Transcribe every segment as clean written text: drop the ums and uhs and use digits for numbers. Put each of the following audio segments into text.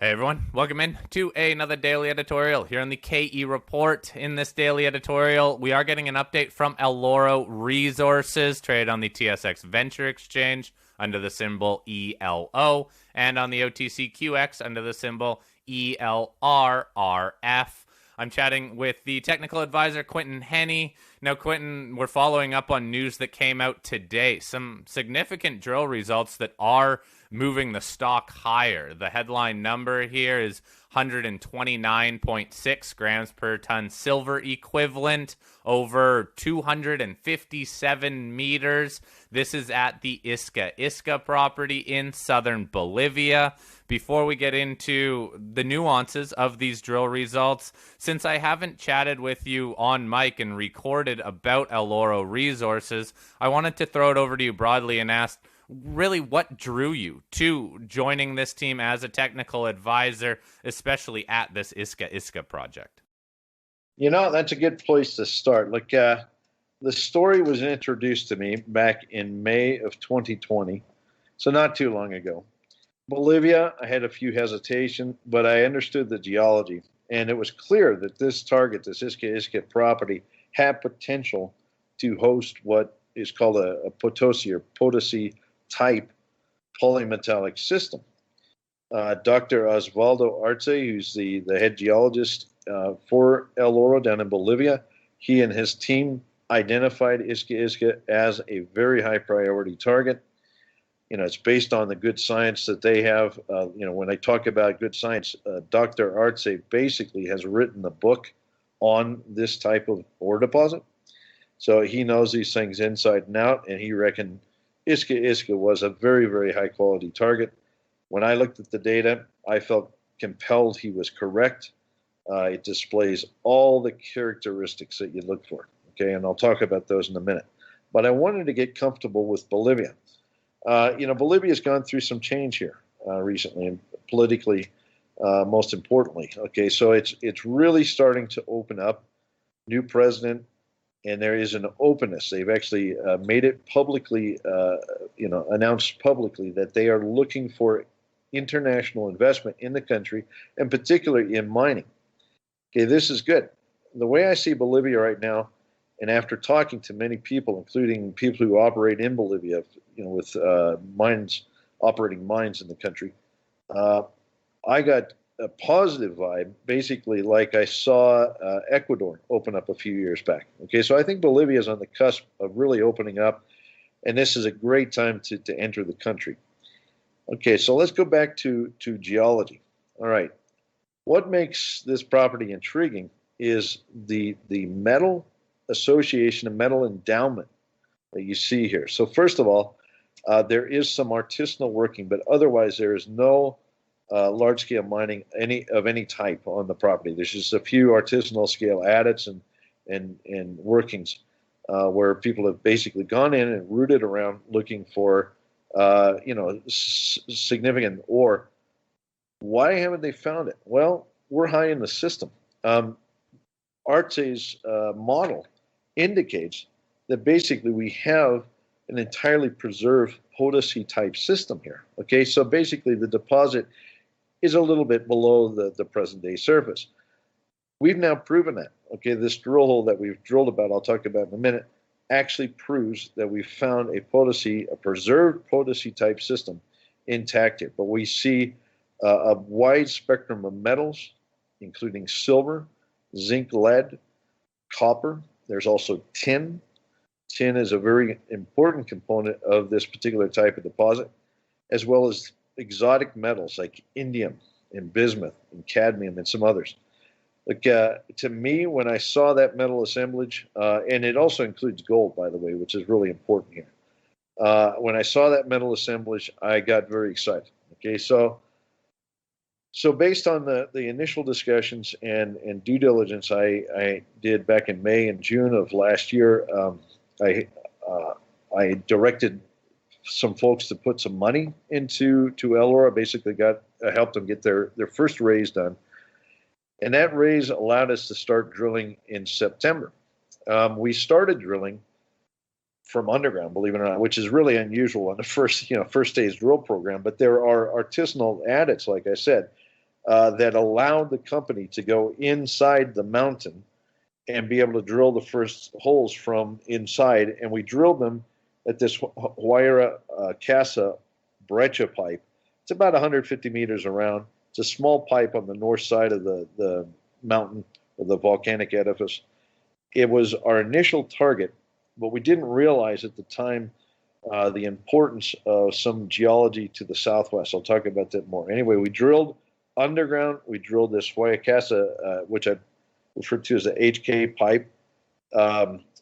Hey everyone, welcome in to another daily editorial here on the KE Report. In this daily editorial, we are getting an update from Eloro Resources, traded on the TSX Venture Exchange under the symbol ELO, and on the OTCQX under the symbol ELRRF. I'm chatting with the technical advisor, Quinton Hennigh. Now, Quinton, we're following up on news that came out today. Some significant drill results that are moving the stock higher. The headline number here is 129.6 grams per ton silver equivalent over 257 meters. This is at the Iska Iska property in southern Bolivia. Before we get into the nuances of these drill results, since I haven't chatted with you on mic and recorded about Eloro Resources, I wanted to throw it over to you broadly and ask, really, what drew you to joining this team as a technical advisor, especially at this Iska Iska project? That's a good place to start. Look, the story was introduced to me back in May of 2020, so not too long ago. Bolivia, I had a few hesitation, but I understood the geology, and it was clear that this target, this Iska Iska property, had potential to host what is called a Potosi type polymetallic system. Dr. Osvaldo Arce, who's the head geologist for Eloro down in Bolivia, he and his team identified Iska Iska as a very high priority target. It's based on the good science that they have. When I talk about good science, Dr. Arce basically has written the book on this type of ore deposit. So he knows these things inside and out, and he reckoned Iska Iska was a very, very high quality target. When I looked at the data, I felt compelled he was correct. It displays all the characteristics that you look for. Okay, and I'll talk about those in a minute. But I wanted to get comfortable with Bolivia. Bolivia's gone through some change here recently, and politically, most importantly. Okay, so it's really starting to open up. New president, and there is an openness. They've actually made it publicly, announced publicly that they are looking for international investment in the country, and particularly in mining. Okay, this is good. The way I see Bolivia right now, and after talking to many people, including people who operate in Bolivia, with operating mines in the country, I got a positive vibe, basically like I saw Ecuador open up a few years back. Okay, so I think Bolivia is on the cusp of really opening up, and this is a great time to enter the country. Okay, so let's go back to geology. All right, what makes this property intriguing is the metal association and metal endowment that you see here. So first of all, there is some artisanal working, but otherwise there is no large-scale mining of any type on the property. There's just a few artisanal scale adits and workings where people have basically gone in and rooted around looking for significant ore. Why haven't they found it? Well, we're high in the system. Arce's model indicates that basically we have an entirely preserved Potosi type system here. Okay, so basically the deposit is a little bit below the present day surface. We've now proven that. Okay, this drill hole that we've drilled about, I'll talk about in a minute, actually proves that we found a preserved Potosi type system intact here. But we see a wide spectrum of metals, including silver, zinc, lead, copper. There's also tin. Tin is a very important component of this particular type of deposit, as well as exotic metals like indium and bismuth and cadmium and some others. Like, to me, when I saw that metal assemblage, and it also includes gold, by the way, which is really important here. When I saw that metal assemblage, I got very excited. Okay, so based on the initial discussions and due diligence I did back in May and June of last year, I directed some folks to put some money into Eloro. Basically helped them get their first raise done. And that raise allowed us to start drilling in September. We started drilling from underground, believe it or not, which is really unusual on the first day's drill program. But there are artisanal adits, like I said, that allowed the company to go inside the mountain and be able to drill the first holes from inside. And we drilled them at this Huayra Casa breccia pipe. It's about 150 meters around. It's a small pipe on the north side of the mountain, or the volcanic edifice. It was our initial target, but we didn't realize at the time the importance of some geology to the southwest. I'll talk about that more. Anyway, we drilled underground. We drilled this Huayra Casa, which I referred to as the HK pipe,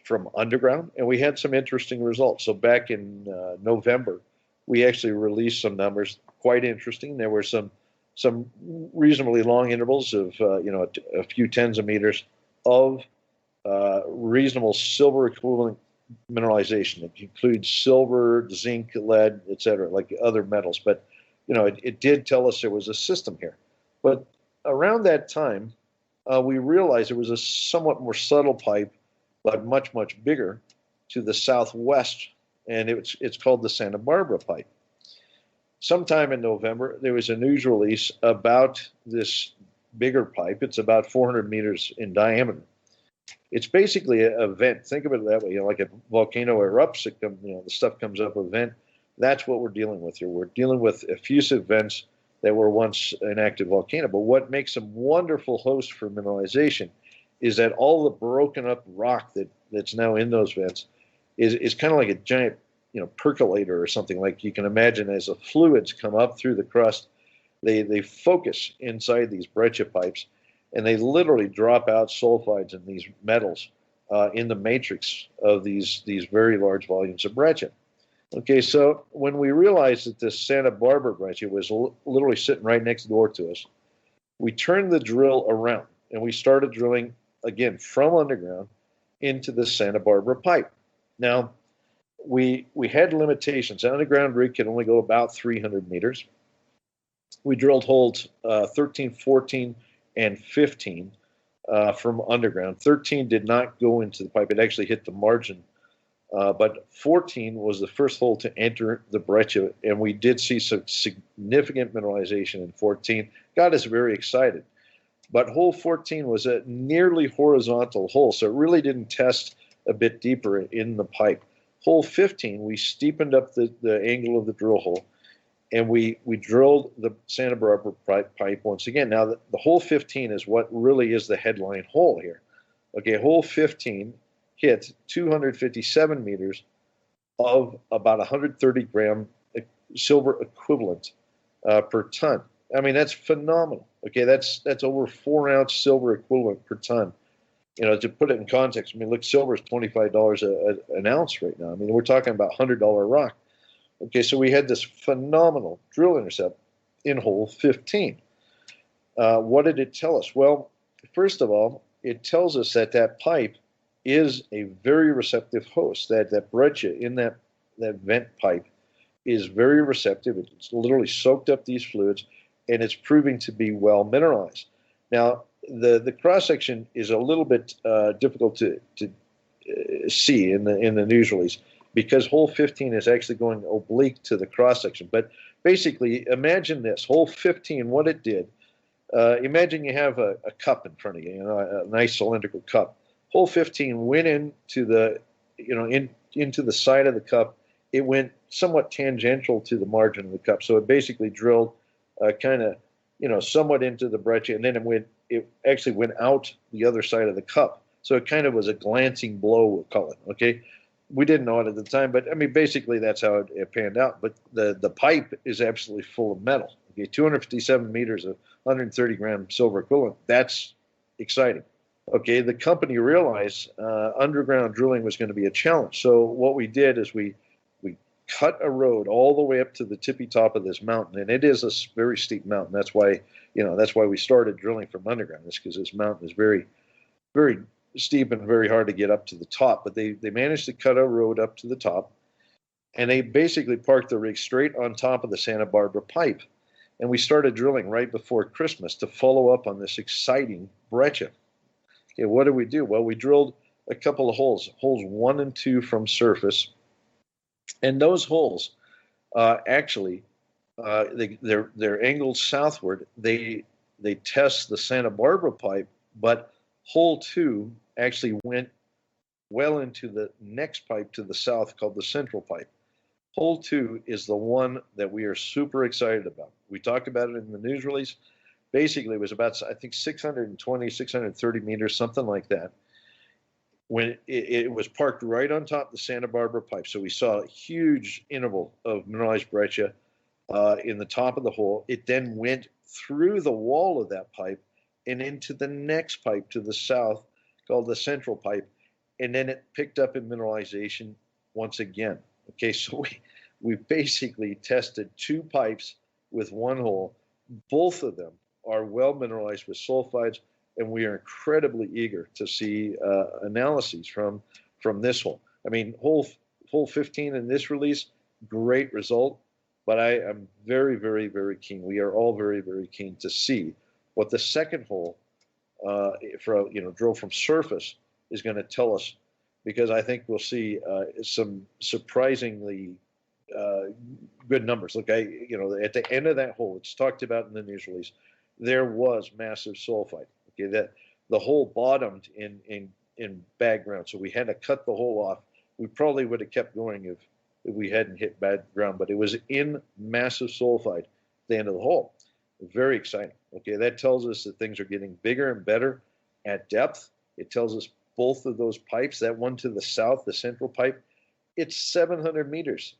from underground, and we had some interesting results. So back in November, we actually released some numbers, quite interesting. There were some reasonably long intervals of a few tens of meters of reasonable silver equivalent mineralization. It includes silver, zinc, lead, etc., like other metals. But it did tell us there was a system here. But around that time, we realized there was a somewhat more subtle pipe, but much, much bigger, to the southwest, and it's called the Santa Barbara pipe. Sometime in November, there was a news release about this bigger pipe. It's about 400 meters in diameter. It's basically a vent. Think of it that way. Like a volcano erupts, the stuff comes up a vent. That's what we're dealing with here. We're dealing with effusive vents that were once an active volcano. But what makes them wonderful hosts for mineralization is that all the broken up rock that's now in those vents is kind of like a giant percolator or something. Like you can imagine, as the fluids come up through the crust, they focus inside these breccia pipes, and they literally drop out sulfides and these metals in the matrix of these very large volumes of breccia. Okay, so when we realized that this Santa Barbara breccia was literally sitting right next door to us, we turned the drill around and we started drilling again from underground into the Santa Barbara pipe. Now, we had limitations. An underground rig could only go about 300 meters. We drilled holes 13, 14, and 15 from underground. 13 did not go into the pipe. It actually hit the margin. But 14 was the first hole to enter the breccia, and we did see some significant mineralization in 14. Got us very excited. But hole 14 was a nearly horizontal hole, so it really didn't test a bit deeper in the pipe. Hole 15, we steepened up the angle of the drill hole, and we drilled the Santa Barbara pipe once again. Now, the hole 15 is what really is the headline hole here. Okay, hole 15 hit 257 meters of about 130 gram silver equivalent per ton. I mean, that's phenomenal. Okay, that's over 4 ounce silver equivalent per ton. To put it in context, I mean, look, silver is $25 an ounce right now. I mean, we're talking about $100 rock. Okay, so we had this phenomenal drill intercept in hole 15. What did it tell us? Well, first of all, it tells us that pipe is a very receptive host. That breccia in that vent pipe is very receptive. It's literally soaked up these fluids, and it's proving to be well mineralized. Now, the cross section is a little bit difficult to see in the news release, because hole 15 is actually going oblique to the cross section. But basically, imagine this: hole 15, what it did. Imagine you have a cup in front of you, a nice cylindrical cup. Hole 15 went into the into the side of the cup. It went somewhat tangential to the margin of the cup, so it basically drilled kind of somewhat into the breccia, and then it actually went out the other side of the cup. So it kind of was a glancing blow, we'll call it. Okay, we didn't know it at the time, but I mean, basically that's how it panned out. But the pipe is absolutely full of metal. Okay, 257 meters of 130 gram silver equivalent. That's exciting. Okay, the company realized underground drilling was going to be a challenge. So what we did is we cut a road all the way up to the tippy top of this mountain, and it is a very steep mountain. That's why we started drilling from underground. It's because this mountain is very, very steep and very hard to get up to the top. But they managed to cut a road up to the top, and they basically parked the rig straight on top of the Santa Barbara pipe. And we started drilling right before Christmas to follow up on this exciting breccia. Okay, what did we do? Well, we drilled a couple of holes 1 and 2 from surface. And those holes, they're angled southward. They they test the Santa Barbara pipe, but hole 2 actually went well into the next pipe to the south called the central pipe. Hole 2 is the one that we are super excited about. We talked about it in the news release. Basically, it was about, I think, 620, 630 meters, something like that, when it was parked right on top of the Santa Barbara pipe. So we saw a huge interval of mineralized breccia in the top of the hole. It then went through the wall of that pipe and into the next pipe to the south called the central pipe. And then it picked up in mineralization once again. Okay, so we basically tested 2 pipes with 1 hole. Both of them are well mineralized with sulfides, and we are incredibly eager to see analyses from this hole. I mean, hole 15 in this release, great result, but I am very, very, very keen. We are all very, very keen to see what the second hole, drilled from surface, is going to tell us, because I think we'll see some surprisingly good numbers. Look, at the end of that hole, it's talked about in the news release, there was massive sulfide. Okay, that the hole bottomed in bad ground, so we had to cut the hole off. We probably would have kept going if we hadn't hit bad ground, but it was in massive sulfide at the end of the hole. Very exciting. Okay, that tells us that things are getting bigger and better at depth. It tells us both of those pipes, that one to the south, the central pipe, it's 700 meters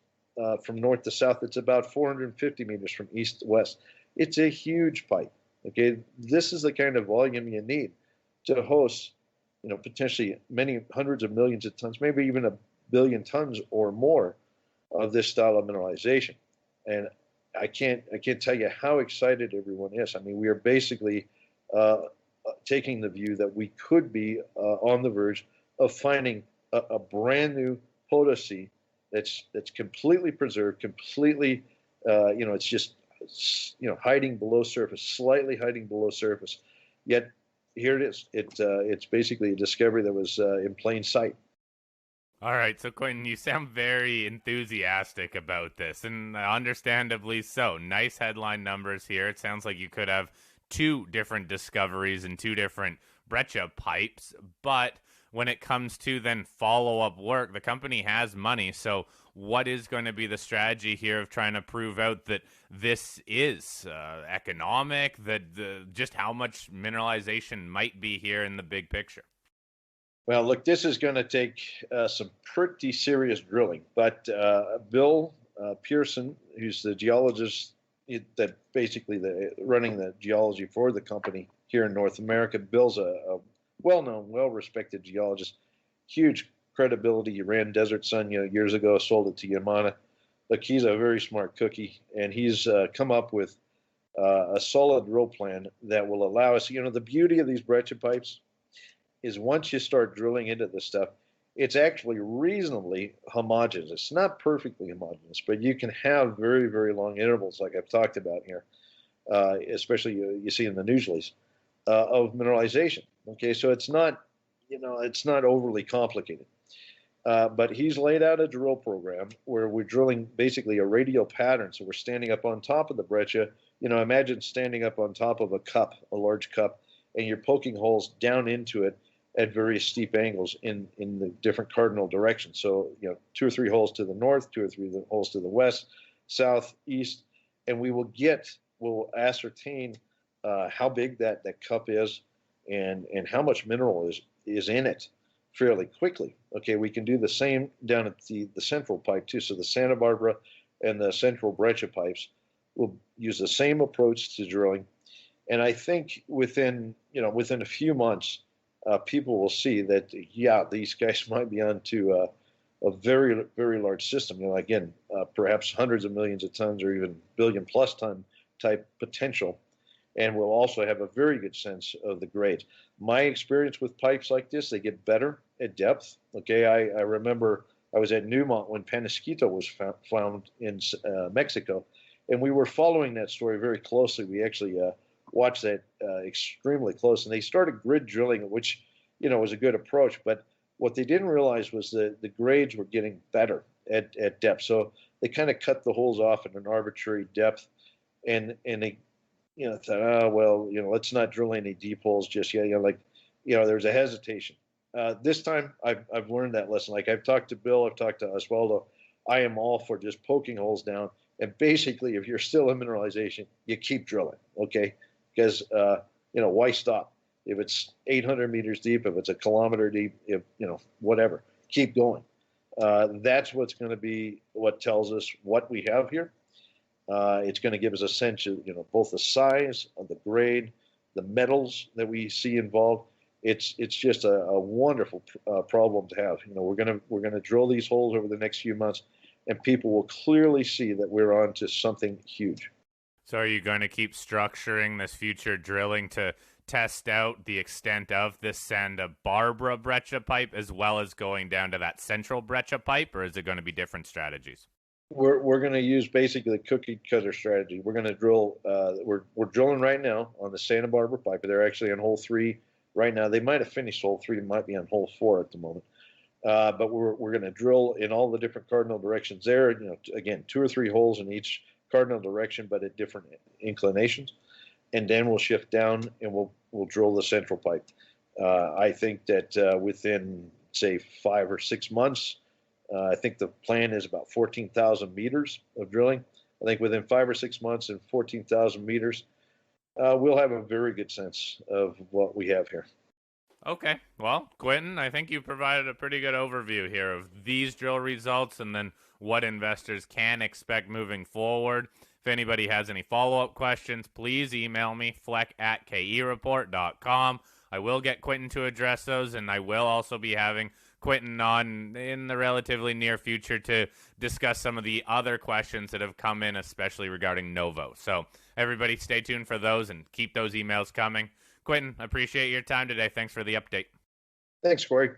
from north to south. It's about 450 meters from east to west. It's a huge pipe. Okay, this is the kind of volume you need to host, potentially many hundreds of millions of tons, maybe even 1 billion tons or more of this style of mineralization. And I can't tell you how excited everyone is. I mean, we are basically taking the view that we could be on the verge of finding a brand new potacy that's completely preserved, completely, it's just, hiding below surface, slightly hiding below surface. Yet here it is. It's basically a discovery that was in plain sight. All right, so Quinton, you sound very enthusiastic about this, and understandably so. Nice headline numbers here. It sounds like you could have 2 different discoveries and 2 different breccia pipes, but when it comes to then follow-up work, the company has money, so what is going to be the strategy here of trying to prove out that this is economic, that just how much mineralization might be here in the big picture? Well, look, this is going to take some pretty serious drilling, but Bill Pearson, who's the geologist that basically running the geology for the company here in North America, Bill's a well-known, well-respected geologist, huge credibility. He ran Desert Sun years ago, sold it to Yamana. Look, he's a very smart cookie, and he's come up with a solid drill plan that will allow us, the beauty of these breccia pipes is once you start drilling into this stuff, it's actually reasonably homogeneous. It's not perfectly homogeneous, but you can have very, very long intervals like I've talked about here, especially you see in the news release, of mineralization. Okay, so it's not, it's not overly complicated. But he's laid out a drill program where we're drilling basically a radial pattern. So we're standing up on top of the breccia. Imagine standing up on top of a cup, a large cup, and you're poking holes down into it at very steep angles in the different cardinal directions. So, 2 or 3 holes to the north, 2 or 3 holes to the west, south, east, and we'll ascertain how big that cup is and how much mineral is in it fairly quickly. Okay, we can do the same down at the central pipe too. So the Santa Barbara and the central breccia pipes will use the same approach to drilling. And I think within a few months, people will see that, these guys might be onto a very, very large system. Perhaps hundreds of millions of tons or even billion-plus ton type potential. And we'll also have a very good sense of the grade. My experience with pipes like this, they get better at depth. Okay, I remember I was at Newmont when Penasquito was found in Mexico, and we were following that story very closely. We actually watched that extremely close, and they started grid drilling, which was a good approach. But what they didn't realize was that the grades were getting better at depth. So they kind of cut the holes off at an arbitrary depth, and they thought, oh, well, let's not drill any deep holes just yet. There's a hesitation. This time I've learned that lesson. Like I've talked to Bill, I've talked to Oswaldo. I am all for just poking holes down. And basically, if you're still in mineralization, you keep drilling, okay? Because, why stop? If it's 800 meters deep, if it's a kilometer deep, whatever, keep going. That's what's going to be what tells us what we have here. It's going to give us a sense of, both the size of the grade, the metals that we see involved. It's just a wonderful problem to have. We're gonna drill these holes over the next few months, and people will clearly see that we're on to something huge. So are you going to keep structuring this future drilling to test out the extent of this Santa Barbara breccia pipe as well as going down to that central breccia pipe, or is it going to be different strategies? We're going to use basically the cookie cutter strategy. We're going to drill. We're drilling right now on the Santa Barbara pipe. They're actually on hole 3 right now. They might have finished hole 3. They might be on hole 4 at the moment. But we're going to drill in all the different cardinal directions there. Again, 2 or 3 holes in each cardinal direction, but at different inclinations. And then we'll shift down and we'll drill the central pipe. I think that within say 5 or 6 months. I think the plan is about 14,000 meters of drilling. I think within 5 or 6 months and 14,000 meters, we'll have a very good sense of what we have here. Okay. Well, Quinton, I think you provided a pretty good overview here of these drill results and then what investors can expect moving forward. If anybody has any follow-up questions, please email me, fleck@kereport.com. I will get Quinton to address those, and I will also be having Quinton on in the relatively near future to discuss some of the other questions that have come in, especially regarding Novo. So everybody stay tuned for those and keep those emails coming. Quinton, appreciate your time today. Thanks for the update. Thanks, Cory.